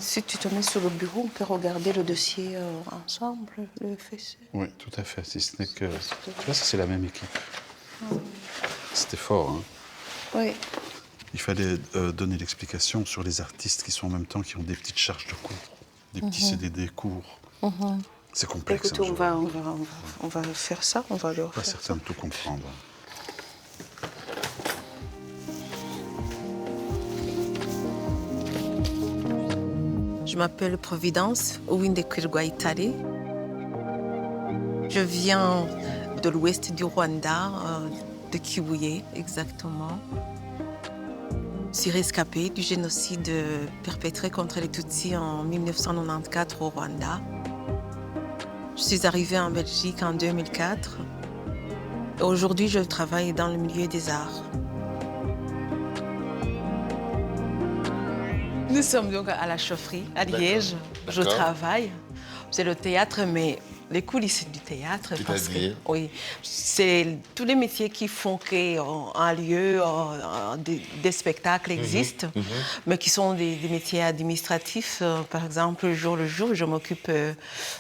Si tu te mets sur le bureau, on peut regarder le dossier ensemble, le FC. Oui, tout à fait. Si ce n'est que... Tu vois, ça, c'est la même équipe. C'était fort, hein. Oui. Il fallait donner l'explication sur les artistes qui sont en même temps, qui ont des petites charges de cours, des petits CDD courts. C'est complexe. Écoute, on va faire ça, on va leur Pas faire certain de tout comprendre. Je m'appelle Providence Uwindekirwaitare. Je viens de l'ouest du Rwanda, de Kibuye exactement. Je suis rescapée du génocide perpétré contre les Tutsis en 1994 au Rwanda. Je suis arrivée en Belgique en 2004. Et aujourd'hui, je travaille dans le milieu des arts. Nous sommes donc à la chaufferie, à Liège. Je travaille. C'est le théâtre, mais les coulisses du théâtre. C'est-à-dire ? Oui, c'est tous les métiers qui font qu'un lieu, des spectacles existent, mais qui sont des métiers administratifs. Par exemple, le jour, je m'occupe de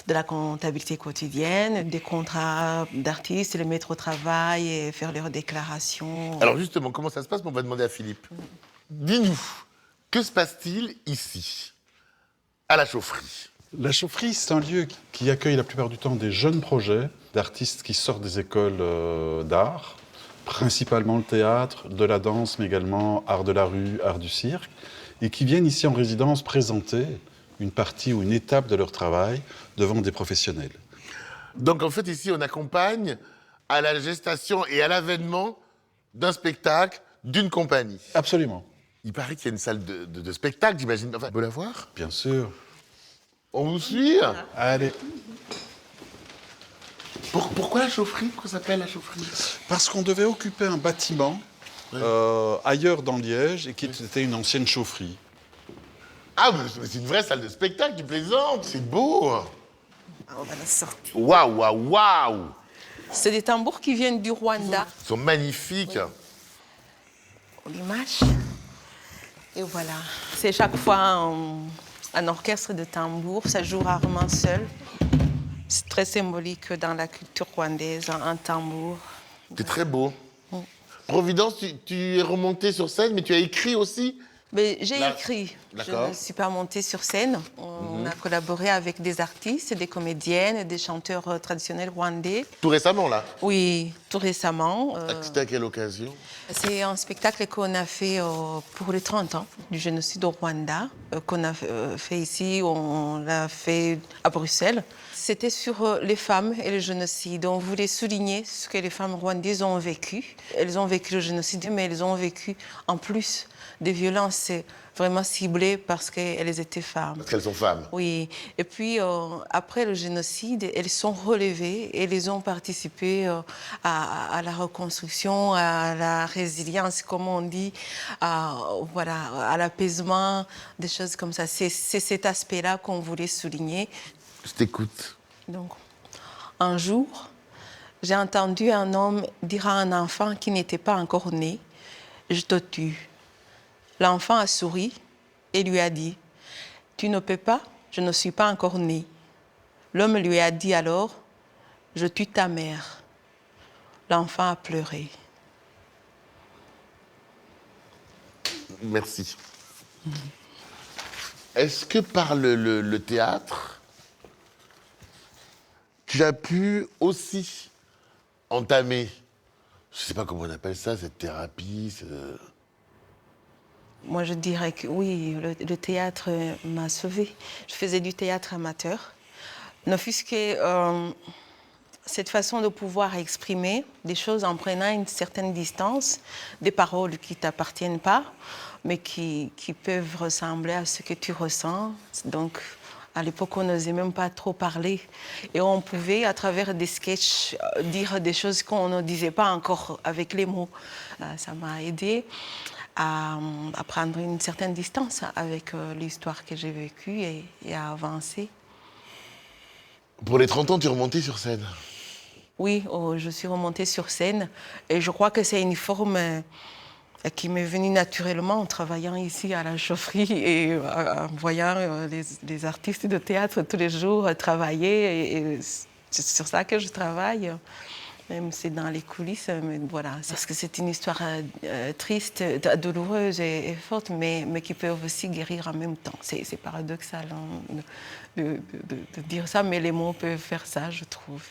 la comptabilité quotidienne, des contrats d'artistes, les mettre au travail et faire leurs déclarations. Alors justement, comment ça se passe ? On va demander à Philippe. Dis-nous, que se passe-t-il ici, à la chaufferie ? La chaufferie, c'est un lieu qui accueille la plupart du temps des jeunes projets d'artistes qui sortent des écoles d'art, principalement le théâtre, de la danse, mais également art de la rue, art du cirque, et qui viennent ici en résidence présenter une partie ou une étape de leur travail devant des professionnels. Donc en fait, ici, on accompagne à la gestation et à l'avènement d'un spectacle, d'une compagnie. Absolument. Il paraît qu'il y a une salle de spectacle, j'imagine. Enfin, on peut la voir ? Bien sûr. On vous suit ? Allez. Pourquoi la chaufferie ? Pourquoi ça s'appelle la chaufferie ? Parce qu'on devait occuper un bâtiment ailleurs dans Liège et qui était une ancienne chaufferie. Ah, mais c'est une vraie salle de spectacle, tu plaisantes, c'est beau. On va la sortir. Waouh, waouh, waouh. C'est des tambours qui viennent du Rwanda. Ils sont magnifiques. On les mâche. Et voilà. C'est chaque fois un orchestre de tambours. Ça joue rarement seul. C'est très symbolique dans la culture rwandaise, un tambour. C'est très beau. Providence, tu es remontée sur scène, mais tu as écrit aussi ? Mais j'ai écrit. D'accord. Je ne suis pas montée sur scène. On a collaboré avec des artistes, des comédiennes, des chanteurs traditionnels rwandais. Tout récemment, là ? Oui, tout récemment. C'était à quelle occasion ? C'est un spectacle qu'on a fait pour les 30 ans du génocide au Rwanda, qu'on a fait ici, on l'a fait à Bruxelles. C'était sur les femmes et le génocide. On voulait souligner ce que les femmes rwandaises ont vécu. Elles ont vécu le génocide, mais elles ont vécu en plus des violences vraiment ciblées parce qu'elles étaient femmes. Parce qu'elles sont femmes. Oui. Et puis, après le génocide, elles sont relevées et elles ont participé à la reconstruction, à la résilience, comme on dit, à l'apaisement, des choses comme ça. C'est cet aspect-là qu'on voulait souligner. Je t'écoute. Donc, un jour, j'ai entendu un homme dire à un enfant qui n'était pas encore né, « Je te tue ». L'enfant a souri et lui a dit, « Tu ne peux pas, je ne suis pas encore né ». L'homme lui a dit alors, « Je tue ta mère ». L'enfant a pleuré. Merci. Est-ce que par le théâtre, tu as pu aussi entamer, je ne sais pas comment on appelle ça, cette thérapie Moi, je dirais que oui, le théâtre m'a sauvée. Je faisais du théâtre amateur. Ne fût-ce que cette façon de pouvoir exprimer des choses en prenant une certaine distance, des paroles qui ne t'appartiennent pas, mais qui peuvent ressembler à ce que tu ressens. Donc, à l'époque, on n'osait même pas trop parler. Et on pouvait, à travers des sketchs, dire des choses qu'on ne disait pas encore avec les mots. Ça m'a aidée à prendre une certaine distance avec l'histoire que j'ai vécue et à avancer. Pour les 30 ans, tu es remontée sur scène ? Oui, je suis remontée sur scène et je crois que c'est une forme qui m'est venue naturellement en travaillant ici à la chaufferie et en voyant les artistes de théâtre tous les jours travailler. Et c'est sur ça que je travaille. Même si c'est dans les coulisses, mais voilà. Parce que c'est une histoire triste, douloureuse et forte, mais qui peut aussi guérir en même temps. C'est paradoxal hein, de dire ça, mais les mots peuvent faire ça, je trouve.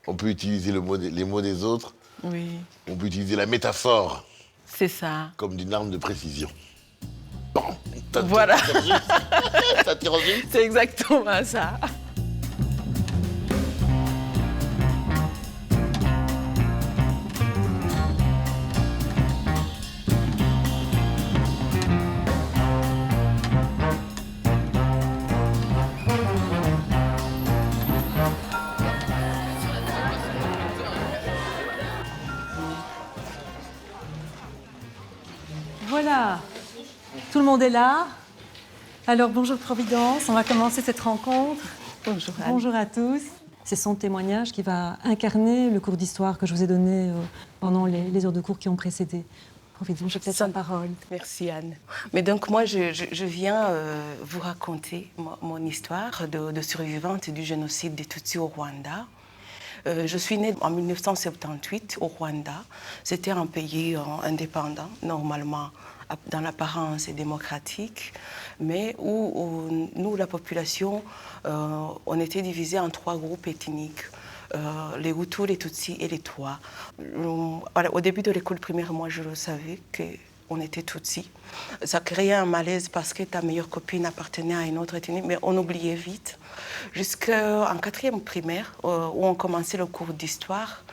On peut utiliser les mots des autres. Oui. On peut utiliser la métaphore. C'est ça. Comme d'une arme de précision. Bon, voilà. Ça tire juste. C'est exactement ça. Voilà, tout le monde est là. Alors bonjour Providence, on va commencer cette rencontre. Bonjour Anne. Bonjour à tous. C'est son témoignage qui va incarner le cours d'histoire que je vous ai donné pendant les heures de cours qui ont précédé. Providence, je te laisse la parole. Merci Anne. Mais donc moi je viens vous raconter mon histoire de survivante du génocide des Tutsis au Rwanda. Je suis née en 1978 au Rwanda. C'était un pays indépendant, normalement dans l'apparence démocratique, mais où nous, la population, on était divisés en 3 groupes ethniques. Les Hutus, les Tutsis et les Twa. Au début de l'école primaire, moi je le savais qu'on était Tutsis. Ça créait un malaise parce que ta meilleure copine appartenait à une autre ethnie, mais on oubliait vite. Jusqu'en 4e primaire, où on commençait le cours d'histoire,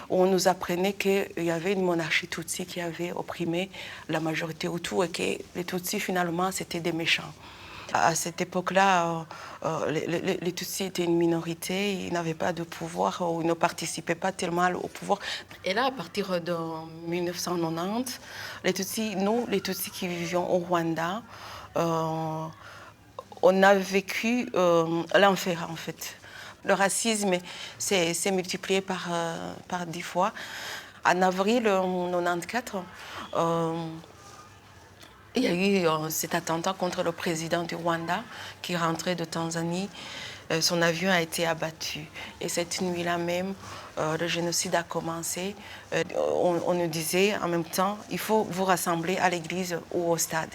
où on nous apprenait qu'il y avait une monarchie Tutsi qui avait opprimé la majorité Hutu et que les Tutsis, finalement, c'était des méchants. À cette époque-là, les Tutsis étaient une minorité, ils n'avaient pas de pouvoir, ou ils ne participaient pas tellement au pouvoir. Et là, à partir de 1990, les Tutsis qui vivions au Rwanda, on a vécu l'enfer, en fait. Le racisme s'est multiplié par 10 fois. En avril 1994, il y a eu cet attentat contre le président du Rwanda qui rentrait de Tanzanie. Son avion a été abattu. Et cette nuit-là même, le génocide a commencé. On nous disait en même temps, il faut vous rassembler à l'église ou au stade.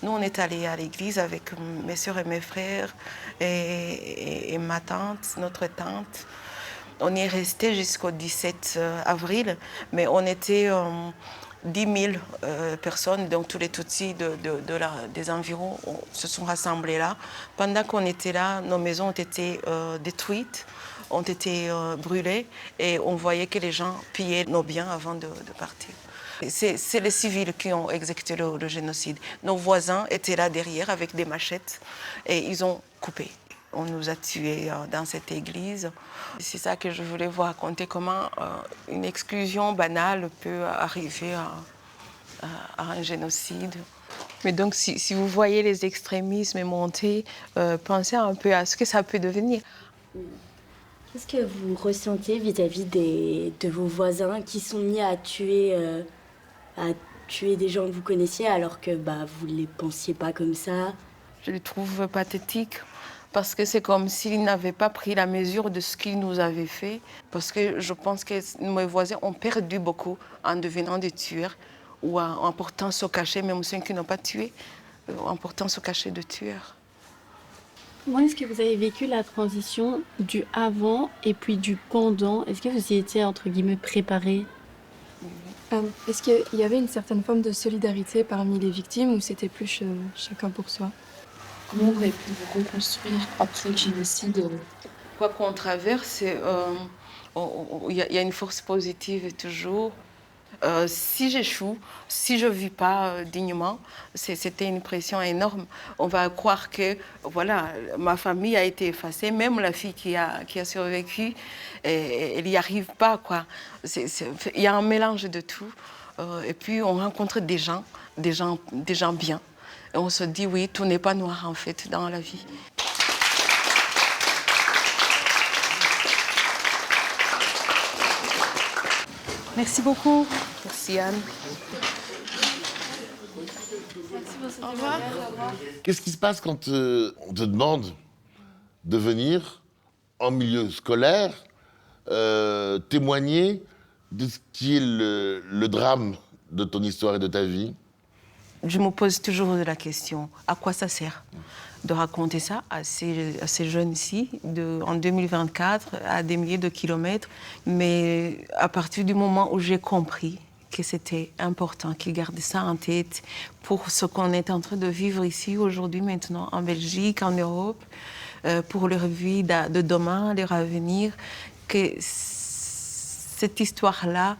Nous, on est allés à l'église avec mes soeurs et mes frères et ma tante, notre tante. On y est resté jusqu'au 17 avril, mais on était 10 000 personnes, donc tous les Tutsis des environs se sont rassemblés là. Pendant qu'on était là, nos maisons ont été détruites, ont été brûlées et on voyait que les gens pillaient nos biens avant de partir. C'est les civils qui ont exécuté le génocide. Nos voisins étaient là derrière avec des machettes et ils ont coupé. On nous a tués dans cette église. C'est ça que je voulais vous raconter, comment une exclusion banale peut arriver à un génocide. Mais donc, si vous voyez les extrémismes monter, pensez un peu à ce que ça peut devenir. Qu'est-ce que vous ressentez vis-à-vis de vos voisins qui sont mis à tuer des gens que vous connaissiez alors que vous ne les pensiez pas comme ça? Je le trouve pathétique. Parce que c'est comme s'ils n'avaient pas pris la mesure de ce qu'ils nous avaient fait. Parce que je pense que mes voisins ont perdu beaucoup en devenant des tueurs ou en portant ce cachet, même ceux qui n'ont pas tué, en portant ce cachet de tueurs. Comment est-ce que vous avez vécu la transition du avant et puis du pendant? Est-ce que vous y étiez, entre guillemets, préparés? Est-ce qu'il y avait une certaine forme de solidarité parmi les victimes ou c'était plus chacun pour soi? Comment vous avez pu vous reconstruire après le génocide? Quoi qu'on traverse, il y a une force positive toujours. Si j'échoue, si je ne vis pas dignement, c'était une pression énorme. On va croire que voilà, ma famille a été effacée, même la fille qui a survécu, elle n'y arrive pas, quoi. Il y a un mélange de tout. Et puis on rencontre des gens bien. Et on se dit, oui, tout n'est pas noir, en fait, dans la vie. Merci beaucoup. Merci, Anne. Au revoir. Qu'est-ce qui se passe quand on te demande de venir en milieu scolaire témoigner de ce qui est le drame de ton histoire et de ta vie? Je me pose toujours la question, à quoi ça sert de raconter ça à ces jeunes-ci en 2024, à des milliers de kilomètres. Mais à partir du moment où j'ai compris que c'était important, qu'ils gardaient ça en tête pour ce qu'on est en train de vivre ici aujourd'hui, maintenant, en Belgique, en Europe, pour leur vie de demain, leur avenir, que cette histoire-là,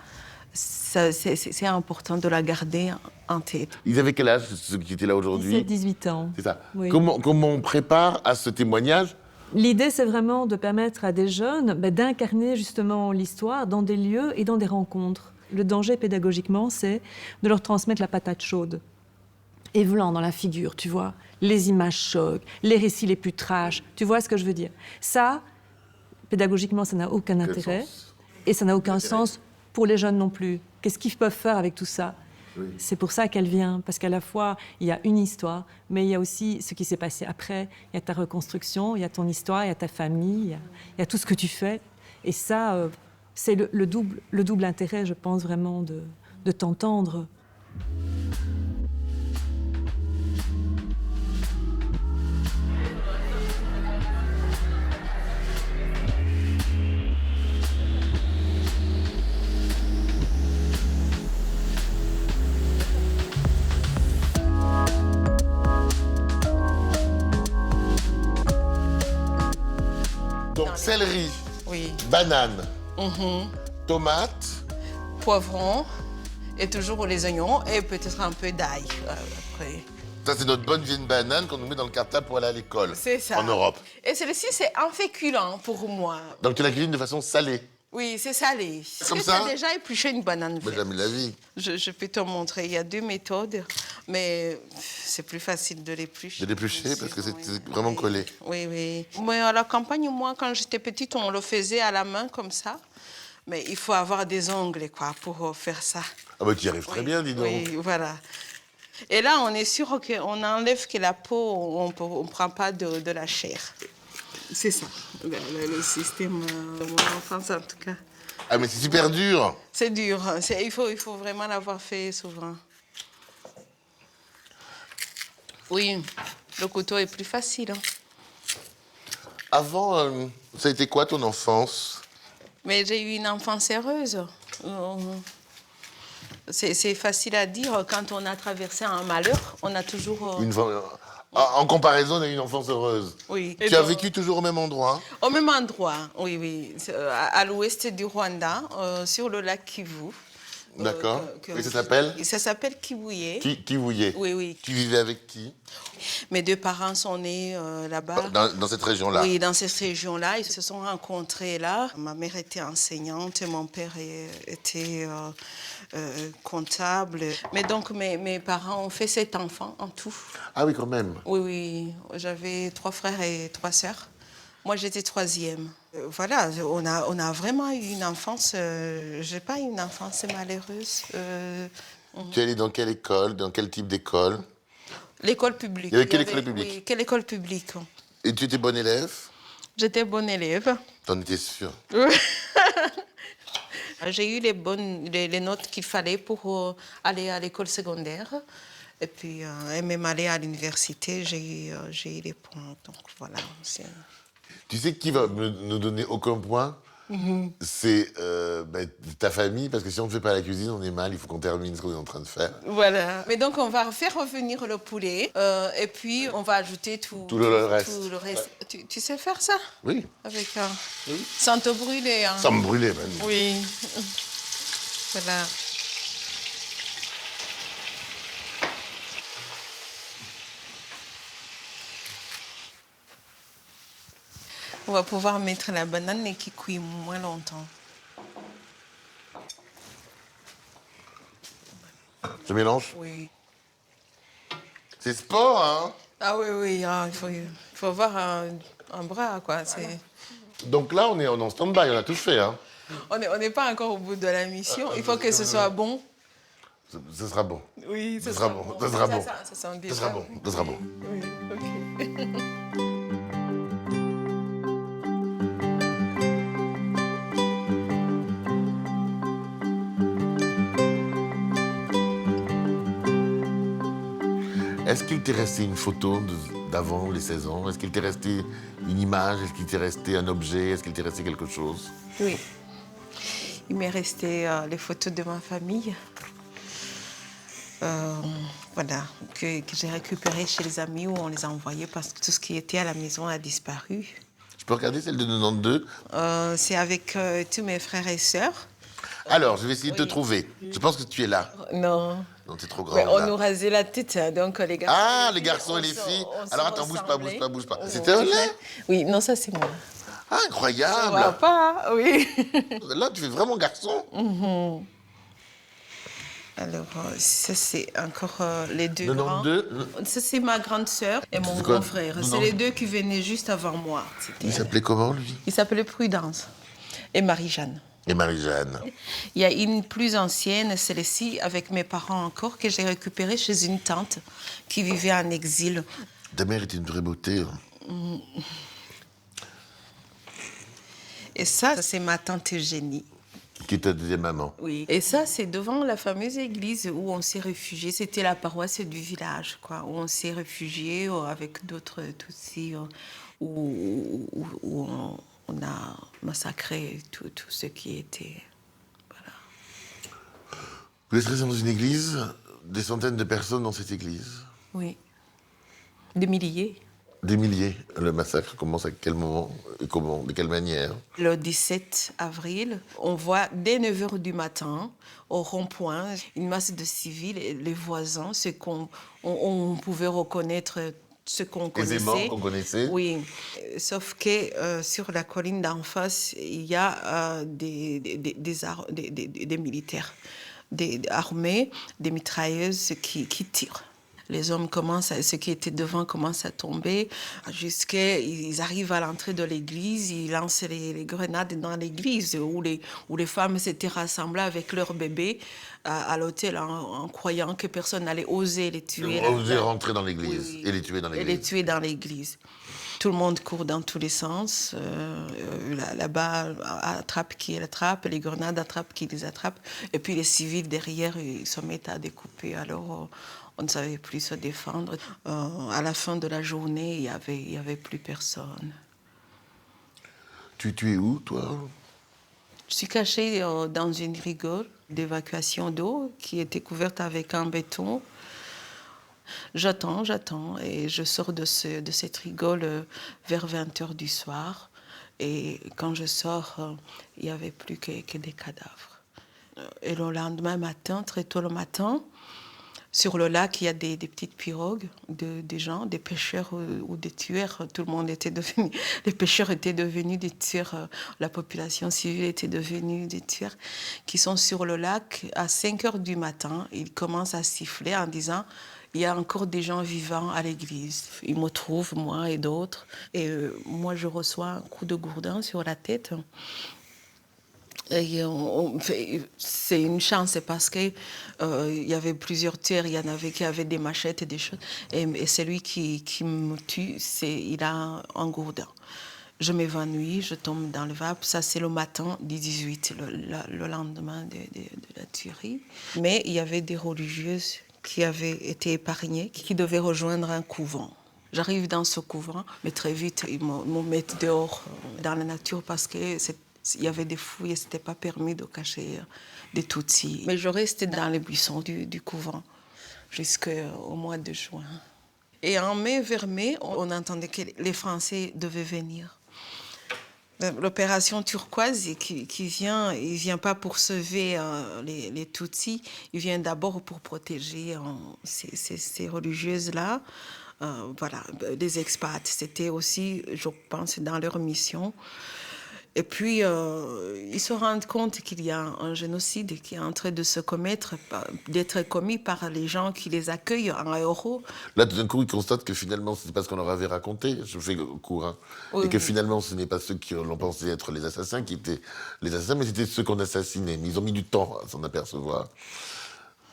c'est important de la garder en tête. Ils avaient quel âge, ceux qui étaient là aujourd'hui? 17-18 ans. C'est ça. Oui. Comment on prépare à ce témoignage? L'idée, c'est vraiment de permettre à des jeunes d'incarner justement l'histoire dans des lieux et dans des rencontres. Le danger pédagogiquement, c'est de leur transmettre la patate chaude. Et volant dans la figure, tu vois, les images chocs, les récits les plus trash, tu vois ce que je veux dire? Ça, pédagogiquement, ça n'a aucun intérêt. Et ça n'a aucun sens pour les jeunes non plus. Qu'est-ce qu'ils peuvent faire avec tout ça? Oui. C'est pour ça qu'elle vient, parce qu'à la fois, il y a une histoire, mais il y a aussi ce qui s'est passé après. Il y a ta reconstruction, il y a ton histoire, il y a ta famille, il y a tout ce que tu fais. Et ça, c'est le double intérêt, je pense, vraiment, de t'entendre. Donc céleri, Oui. banane, tomate, Poivron, et toujours les oignons, et peut-être un peu d'ail après. ça c'est notre bonne vieille banane qu'on nous met dans le cartable pour aller à l'école. C'est ça. En Europe. Et celui-ci, c'est un féculent pour moi. Donc tu la cuisines de façon salée. Oui, c'est salé. Comme Est-ce ça que tu as déjà épluché une banane Moi verte? jamais de la vie. Je peux te montrer. Il y a 2 méthodes, mais c'est plus facile de l'éplucher. De l'éplucher parce que c'est Oui, vraiment oui. collé. Oui, oui. Mais à la campagne, moi, quand j'étais petite, on le faisait à la main comme ça. Mais il faut avoir des ongles, quoi, pour faire ça. Ah bah tu y arrives très bien, dis donc. Oui, voilà. Et là, on est sûr qu'on enlève que la peau, on ne prend pas de la chair. C'est ça, le système de mon enfance, en tout cas. Ah mais c'est super dur. C'est dur. Il faut vraiment l'avoir fait souvent. Oui, le couteau est plus facile. Hein. Avant, ça a été quoi ton enfance? Mais j'ai eu une enfance heureuse. C'est facile à dire. Quand on a traversé un malheur, on a toujours... En comparaison, on a eu une enfance heureuse. Oui. Tu as vécu toujours au même endroit? Au même endroit, oui, oui. À l'ouest du Rwanda, sur le lac Kivu. D'accord. Et ça s'appelle? Ça s'appelle Kibuye. Kivuye. Oui, oui. Tu vivais avec qui? Mes 2 parents sont nés là-bas. Dans cette région-là? Oui, dans cette région-là. Ils se sont rencontrés là. Ma mère était enseignante et mon père était comptable. Mais donc, mes parents ont fait 7 enfants en tout. Ah oui, quand même. Oui, oui. J'avais 3 frères et 3 sœurs. Moi, j'étais 3e. Voilà, on a vraiment eu une enfance... j'ai pas eu une enfance malheureuse. Tu es allée dans quelle école? Dans quel type d'école? L'école publique. Il y avait quelle école publique? Oui, quelle école publique. Et tu étais bonne élève? J'étais bonne élève. T'en étais sûre? J'ai eu les notes qu'il fallait pour aller à l'école secondaire. Et puis, et même aller à l'université, j'ai eu les points. Donc voilà. Tu sais qui va nous donner aucun point? C'est ta famille, parce que si on ne fait pas la cuisine, on est mal, il faut qu'on termine ce qu'on est en train de faire. Voilà. Mais donc, on va faire revenir le poulet et puis on va ajouter tout le reste. Tout le reste. Tu sais faire ça? Oui. Avec sans te brûler. Hein. Sans me brûler, même. Oui. Voilà. On va pouvoir mettre la banane et qui cuit moins longtemps. Je mélange? Oui. C'est sport, hein? Ah oui, oui, il faut avoir un bras, quoi. Donc là, on est en stand-by, on a tout fait, hein? On n'est pas encore au bout de la mission. Il faut que ce soit bon. Ce sera bon. Oui, Ce sera bon. Ce sera bon. Ça sent Ce sera déjà. bon. Ce sera bon. Oui, ok. Est-ce qu'il t'est resté une photo d'avant les 16 ans? Est-ce qu'il t'est resté une image? Est-ce qu'il t'est resté un objet? Est-ce qu'il t'est resté quelque chose? Oui. Il m'est resté les photos de ma famille. Voilà, que j'ai récupérées chez les amis où on les a envoyées parce que tout ce qui était à la maison a disparu. Je peux regarder celle de 92? C'est avec tous mes frères et sœurs. Alors, je vais essayer de te Oui. trouver. Je pense que tu es là. Non. Non, t'es trop Mais grande, on là. nous rasait la tête, hein, donc les garçons. Ah, les garçons et les filles. Alors, attends, bouge pas, bouge pas. C'était un lait? Oui, non, ça c'est moi. Ah, Ça va incroyable. pas, oui. Là, tu fais vraiment garçon. Alors, ça c'est encore les deux 92. grands. Ça c'est ma grande sœur et mon C'est quoi? grand frère. Non, C'est non. les deux qui venaient juste avant moi. Il s'appelait comment, lui? Il s'appelait Prudence et Marie-Jeanne. Et Marie-Jeanne. Il y a une plus ancienne, celle-ci, avec mes parents encore, que j'ai récupérée chez une tante qui vivait en exil. Ta mère était une vraie beauté. Et ça, c'est ma tante Eugénie. Qui est ta deuxième maman. Oui. Et ça, c'est devant la fameuse église où on s'est réfugié. C'était la paroisse du village, quoi, où on s'est réfugié avec d'autres Tutsis, où on a massacré tout ce qui était. Voilà. Vous êtes resté dans une église, des centaines de personnes dans cette église. Oui. Des milliers. Des milliers. Le massacre commence à quel moment et comment? De quelle manière? Le 17 avril, on voit dès 9h du matin, au rond-point, une masse de civils, et les voisins, ce qu'on on pouvait reconnaître, ce qu'on Aisément, connaissait. qu'on connaissait. Oui, sauf que sur la colline d'en face, il y a des militaires, des armés, des mitrailleuses qui tirent. Les hommes ceux qui étaient devant commencent à tomber, jusqu'à ils arrivent à l'entrée de l'église, ils lancent les grenades dans l'église, où les femmes s'étaient rassemblées avec leurs bébés à l'hôtel en croyant que personne n'allait oser les tuer. Oser rentrer dans l'église Oui. et les tuer dans Et l'église. les tuer dans l'église. Tout le monde court dans tous les sens. Là-bas, attrape qui attrape, les grenades attrapent qui les attrape. Et puis les civils derrière, ils se mettent à découper. Alors, on ne savait plus se défendre. À la fin de la journée, il y avait plus personne. Tu es où, toi? Je suis cachée dans une rigole d'évacuation d'eau qui était couverte avec un béton. J'attends, et je sors de cette rigole vers 20h du soir. Et quand je sors, il n'y avait plus que des cadavres. Et le lendemain matin, très tôt le matin, sur le lac, il y a des petites pirogues des gens, des pêcheurs ou des tueurs. Tout le monde était devenu... Les pêcheurs étaient devenus des tueurs. La population civile était devenue des tueurs qui sont sur le lac. À 5h du matin, ils commencent à siffler en disant... Il y a encore des gens vivants à l'église. Ils me trouvent, moi et d'autres. Et moi, je reçois un coup de gourdin sur la tête. Et c'est une chance parce que il y avait plusieurs tueurs. Il y en avait qui avaient des machettes et des choses. Et celui qui me tue, il a un gourdin. Je m'évanouis, je tombe dans le vape. Ça, c'est le matin du 18, le lendemain de la tuerie. Mais il y avait des religieuses qui avaient été épargnées, qui devaient rejoindre un couvent. J'arrive dans ce couvent, mais très vite, ils me mettent dehors, dans la nature, parce qu'il y avait des fouilles et ce n'était pas permis de cacher des Tutsis. Mais je reste dans les buissons du couvent jusqu'au mois de juin. Et en mai, vers mai, on entendait que les Français devaient venir. L'opération turquoise qui vient, il ne vient pas pour sauver les Tutsis, il vient d'abord pour protéger ces religieuses-là. Voilà, des expats. C'était aussi, je pense, dans leur mission. Et puis, ils se rendent compte qu'il y a un génocide qui est en train de se commettre, d'être commis par les gens qui les accueillent en héros. Là, tout d'un coup, ils constatent que finalement, ce n'est pas ce qu'on leur avait raconté, je fais court, hein, Oui, et que oui. finalement, ce n'est pas ceux qui l'ont pensé être les assassins qui étaient les assassins, mais c'était ceux qu'on assassinait. Mais ils ont mis du temps à s'en apercevoir.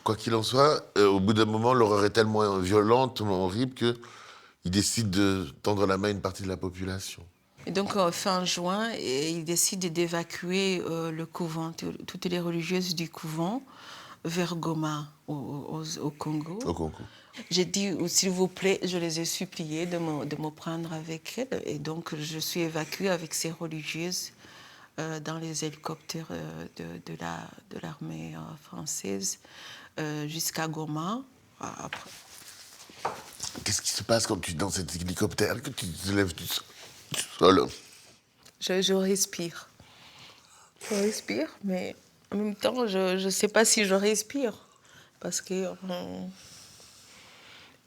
Quoi qu'il en soit, au bout d'un moment, l'horreur est tellement violente, tellement horrible, qu'il décide de tendre la main à une partie de la population. Et donc, fin juin, il décide d'évacuer le couvent, toutes les religieuses du couvent, vers Goma, au Congo. Au Congo. J'ai dit, s'il vous plaît, je les ai suppliés de me prendre avec elles. Et donc, je suis évacuée avec ces religieuses dans les hélicoptères de l'armée française jusqu'à Goma. Après. Qu'est-ce qui se passe quand tu es dans cet hélicoptère, que tu te lèves du sol? Je respire. Je respire, mais en même temps, je ne sais pas si je respire. Parce que...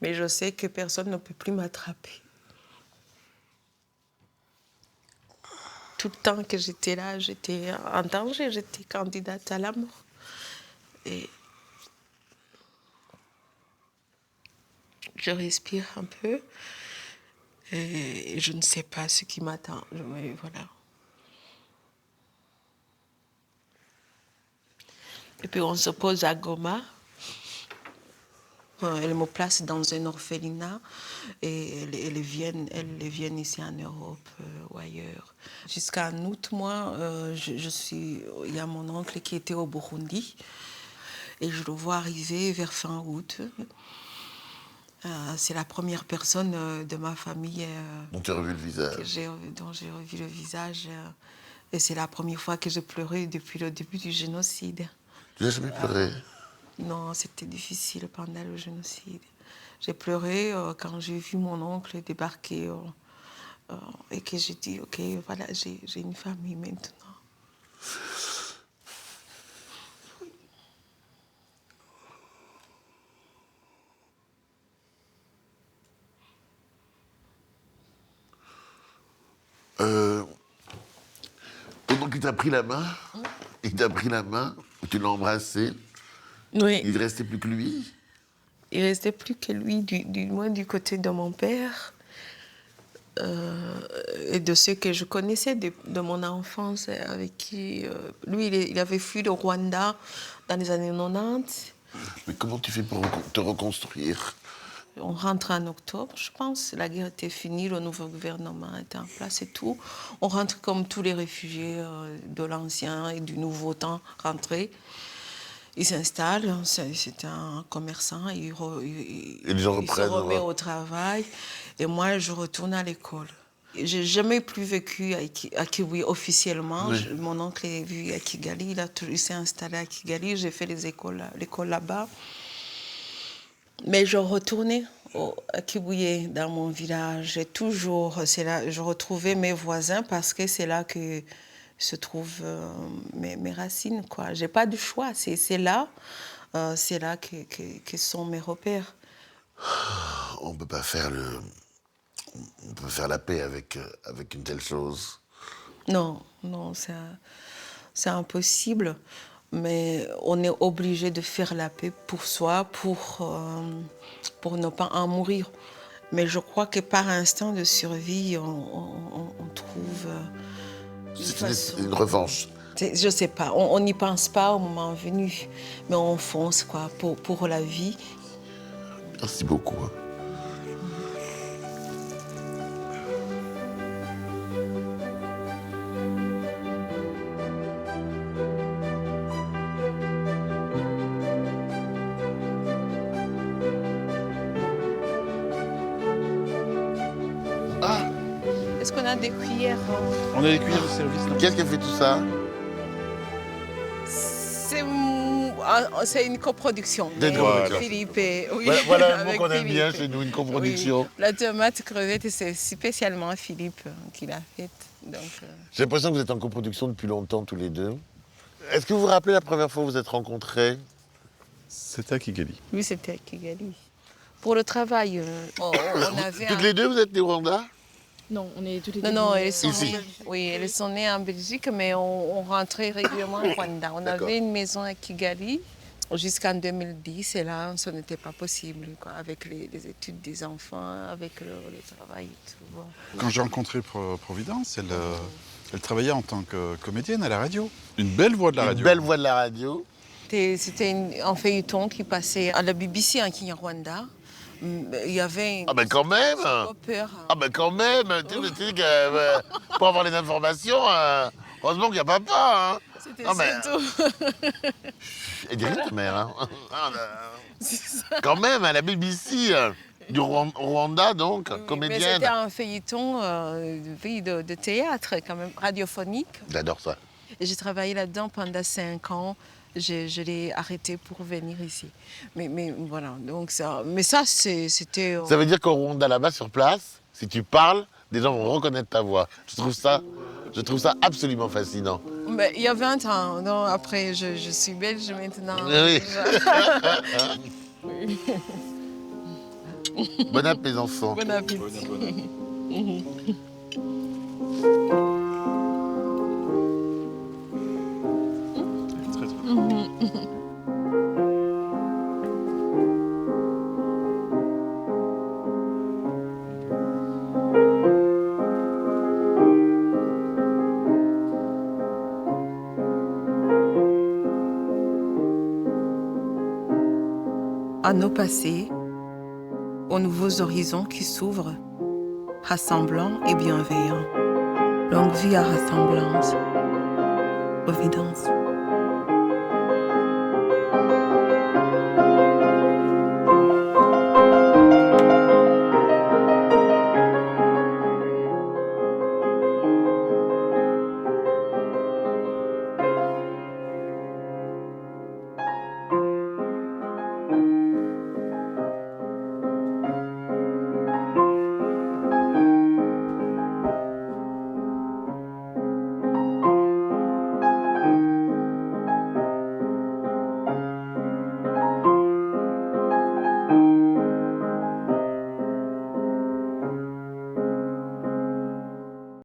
mais je sais que personne ne peut plus m'attraper. Tout le temps que j'étais là, j'étais en danger, j'étais candidate à la mort. Et je respire un peu et je ne sais pas ce qui m'attend. Voilà. Et puis on se pose à Goma. Elles me placent dans un orphelinat et elles viennent ici en Europe ou ailleurs. Jusqu'en août, moi, il y a mon oncle qui était au Burundi et je le vois arriver vers fin août. C'est la première personne de ma famille dont tu as revu le visage. Dont j'ai revu le visage. Et c'est la première fois que j'ai pleuré depuis le début du génocide. Tu n'as jamais pleuré? Non, c'était difficile pendant le génocide. J'ai pleuré quand j'ai vu mon oncle débarquer et que j'ai dit, OK, voilà, j'ai une famille maintenant. Donc il t'a pris la main, tu l'as embrassé. Oui. Il ne restait plus que lui. Il ne restait plus que lui, du moins du côté de mon père et de ceux que je connaissais de mon enfance, avec qui... lui, il avait fui le Rwanda dans les années 90. Mais comment tu fais pour te reconstruire? On rentre en octobre, je pense. La guerre était finie, le nouveau gouvernement était en place et tout. On rentre comme tous les réfugiés de l'ancien et du nouveau temps rentrés. Il s'installe, c'est un commerçant, et les gens reprennent, il se remet au travail. Et moi, je retourne à l'école. J'ai jamais plus vécu à Kiwi officiellement. Oui. Mon oncle est vu à Kigali, il s'est installé à Kigali. J'ai fait l'école là-bas. Mais je retournais à Kibuye, dans mon village. Et toujours, c'est là, je retrouvais mes voisins parce que c'est là que se trouvent mes racines, quoi. J'ai pas de choix. C'est là que sont mes repères. On peut pas faire la paix avec une telle chose. Non, c'est impossible. Mais on est obligé de faire la paix pour soi, pour ne pas en mourir. Mais je crois que par instinct de survie, on trouve C'est une revanche. Je ne sais pas, on n'y pense pas au moment venu, mais on fonce quoi, pour la vie. Merci beaucoup. Est-ce qu'on a des cuillères? On a des cuillères de service là. Qu'est-ce qui a fait tout ça? C'est une coproduction. Voilà. Philippe, oui. Voilà un mot avec qu'on aime bien Philippe. chez nous, une coproduction. Oui. La tomate crevette, c'est spécialement Philippe qui l'a faite. Donc, J'ai l'impression que vous êtes en coproduction depuis longtemps tous les deux. Est-ce que vous vous rappelez la première fois où vous êtes rencontrés? C'était à Kigali. lui, c'était à Kigali. Pour le travail, on avait... Toutes les deux, vous êtes des Rwandais? Non, on est toutes les deux. Non, elles sont Ici. nées, oui, elles sont nées en Belgique, mais on rentrait régulièrement au Rwanda. On D'accord. avait une maison à Kigali jusqu'en 2010, et là, ce n'était pas possible, quoi, avec les études des enfants, avec le travail et tout. Bon. Quand j'ai rencontré Providence, elle travaillait en tant que comédienne à la radio. Une belle voix de la radio. Une belle voix de la radio. C'était un feuilleton qui passait à la BBC en Kinyarwanda. Il y avait... Ah ben quand même. Pas peur. Ah ben quand même. Tu sais que pour avoir les informations, heureusement qu'il n'y a papa. Hein. C'était Ah, mais- surtout... Elle dit rien ta mère. Hein. C'est ça. Quand même, à la BBC du Rwanda, donc, Oui, mais comédienne. c'était un feuilleton de théâtre, quand même, radiophonique. J'adore ça. Et j'ai travaillé là-dedans pendant 5 ans. Je l'ai arrêté pour venir ici. Mais voilà, donc ça... Mais ça, c'était... Ça veut dire qu'au Rwanda, là-bas, sur place, si tu parles, des gens vont reconnaître ta voix. Je trouve ça absolument fascinant. Mais il y a 20 ans. Non, après, je suis belge maintenant. Oui. Bon appétit, les enfants. Bon appétit. À nos passés, aux nouveaux horizons qui s'ouvrent, rassemblants et bienveillants. Longue vie à Rassemblance. Providence.